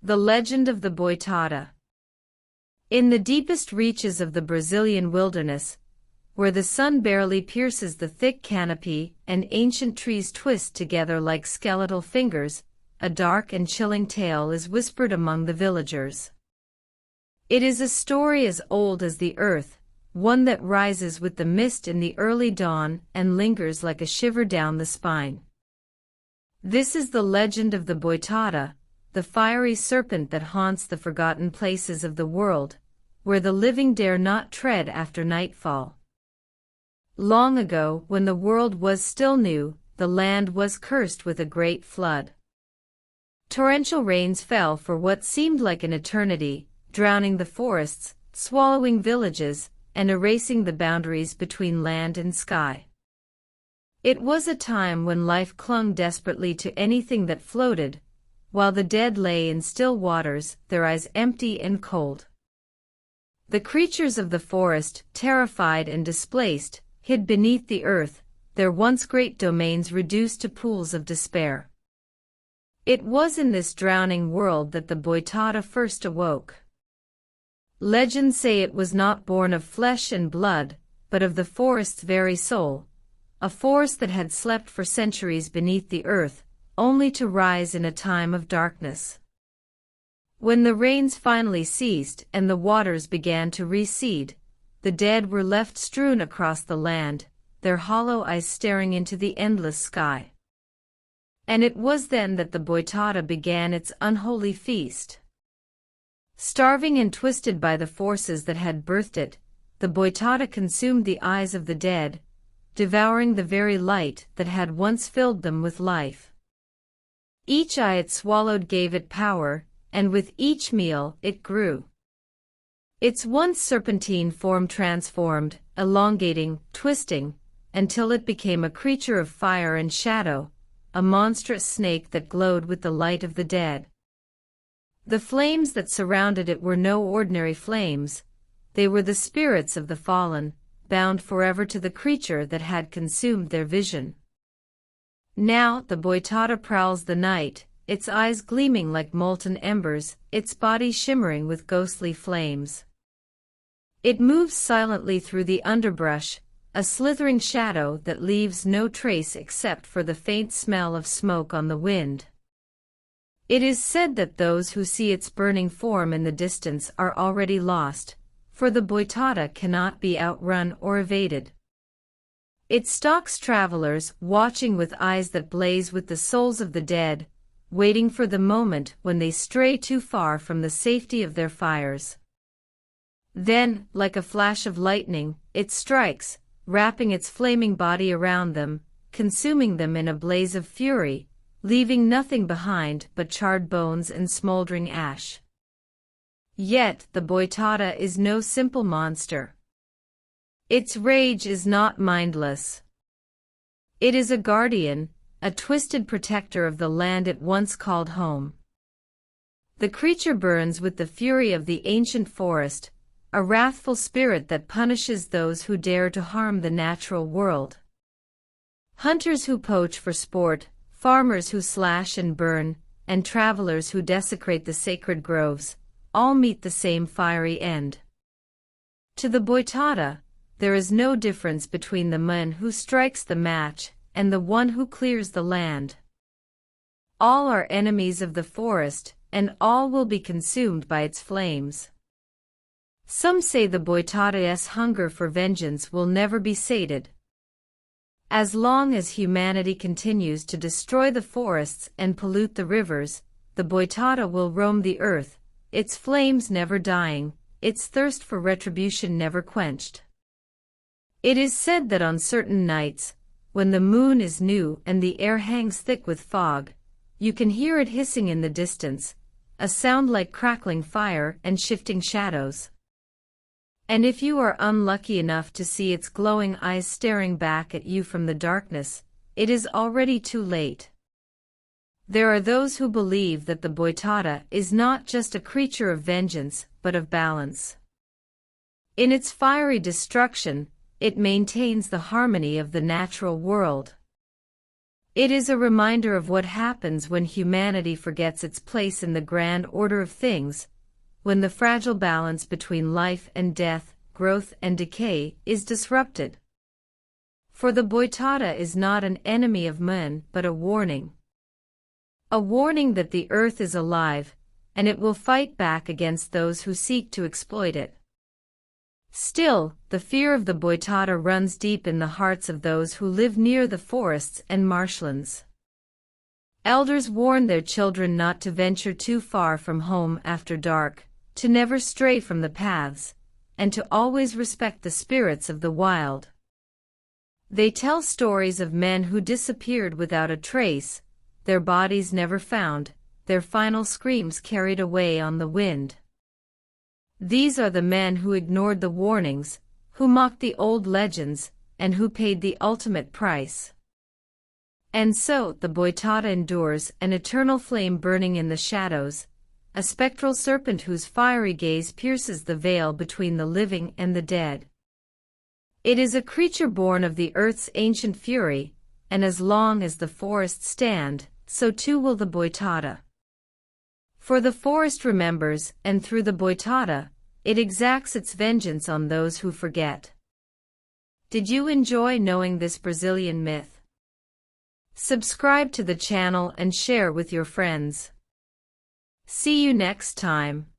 The legend of the Boitatá. In the deepest reaches of the Brazilian wilderness, where the sun barely pierces the thick canopy and ancient trees twist together like skeletal fingers, a dark and chilling tale is whispered among the villagers. It is a story as old as the earth, one that rises with the mist in the early dawn and lingers like a shiver down the spine. This is the legend of the Boitatá, the fiery serpent that haunts the forgotten places of the world, where the living dare not tread after nightfall. Long ago, when the world was still new, the land was cursed with a great flood. Torrential rains fell for what seemed like an eternity, drowning the forests, swallowing villages, and erasing the boundaries between land and sky. It was a time when life clung desperately to anything that floated, while the dead lay in still waters, their eyes empty and cold. The creatures of the forest, terrified and displaced, hid beneath the earth, their once great domains reduced to pools of despair. It was in this drowning world that the Boitatá first awoke. Legends say it was not born of flesh and blood, but of the forest's very soul, a forest that had slept for centuries beneath the earth, only to rise in a time of darkness. When the rains finally ceased and the waters began to recede, the dead were left strewn across the land, their hollow eyes staring into the endless sky. And it was then that the Boitatá began its unholy feast. Starving and twisted by the forces that had birthed it, the Boitatá consumed the eyes of the dead, devouring the very light that had once filled them with life. Each eye it swallowed gave it power, and with each meal it grew. Its once serpentine form transformed, elongating, twisting, until it became a creature of fire and shadow, a monstrous snake that glowed with the light of the dead. The flames that surrounded it were no ordinary flames, they were the spirits of the fallen, bound forever to the creature that had consumed their vision. Now the Boitatá prowls the night, its eyes gleaming like molten embers, its body shimmering with ghostly flames. It moves silently through the underbrush, a slithering shadow that leaves no trace except for the faint smell of smoke on the wind. It is said that those who see its burning form in the distance are already lost, for the Boitatá cannot be outrun or evaded. It stalks travelers, watching with eyes that blaze with the souls of the dead, waiting for the moment when they stray too far from the safety of their fires. Then, like a flash of lightning, it strikes, wrapping its flaming body around them, consuming them in a blaze of fury, leaving nothing behind but charred bones and smoldering ash. Yet the Boitatá is no simple monster. Its rage is not mindless. It is a guardian, a twisted protector of the land it once called home. The creature burns with the fury of the ancient forest, a wrathful spirit that punishes those who dare to harm the natural world. Hunters who poach for sport, farmers who slash and burn, and travelers who desecrate the sacred groves, all meet the same fiery end. To the Boitatá, there is no difference between the man who strikes the match and the one who clears the land. All are enemies of the forest, and all will be consumed by its flames. Some say the Boitatá's hunger for vengeance will never be sated. As long as humanity continues to destroy the forests and pollute the rivers, the Boitatá will roam the earth, its flames never dying, its thirst for retribution never quenched. It is said that on certain nights, when the moon is new and the air hangs thick with fog, you can hear it hissing in the distance, a sound like crackling fire and shifting shadows. And if you are unlucky enough to see its glowing eyes staring back at you from the darkness, it is already too late. There are those who believe that the Boitatá is not just a creature of vengeance, but of balance. In its fiery destruction, it maintains the harmony of the natural world. It is a reminder of what happens when humanity forgets its place in the grand order of things, when the fragile balance between life and death, growth and decay, is disrupted. For the Boitatá is not an enemy of man but a warning. A warning that the earth is alive, and it will fight back against those who seek to exploit it. Still, the fear of the Boitatá runs deep in the hearts of those who live near the forests and marshlands. Elders warn their children not to venture too far from home after dark, to never stray from the paths, and to always respect the spirits of the wild. They tell stories of men who disappeared without a trace, their bodies never found, their final screams carried away on the wind. These are the men who ignored the warnings, who mocked the old legends, and who paid the ultimate price. And so the Boitatá endures, an eternal flame burning in the shadows, a spectral serpent whose fiery gaze pierces the veil between the living and the dead. It is a creature born of the earth's ancient fury, and as long as the forests stand, so too will the Boitatá. For the forest remembers, and through the Boitatá, it exacts its vengeance on those who forget. Did you enjoy knowing this Brazilian myth? Subscribe to the channel and share with your friends. See you next time.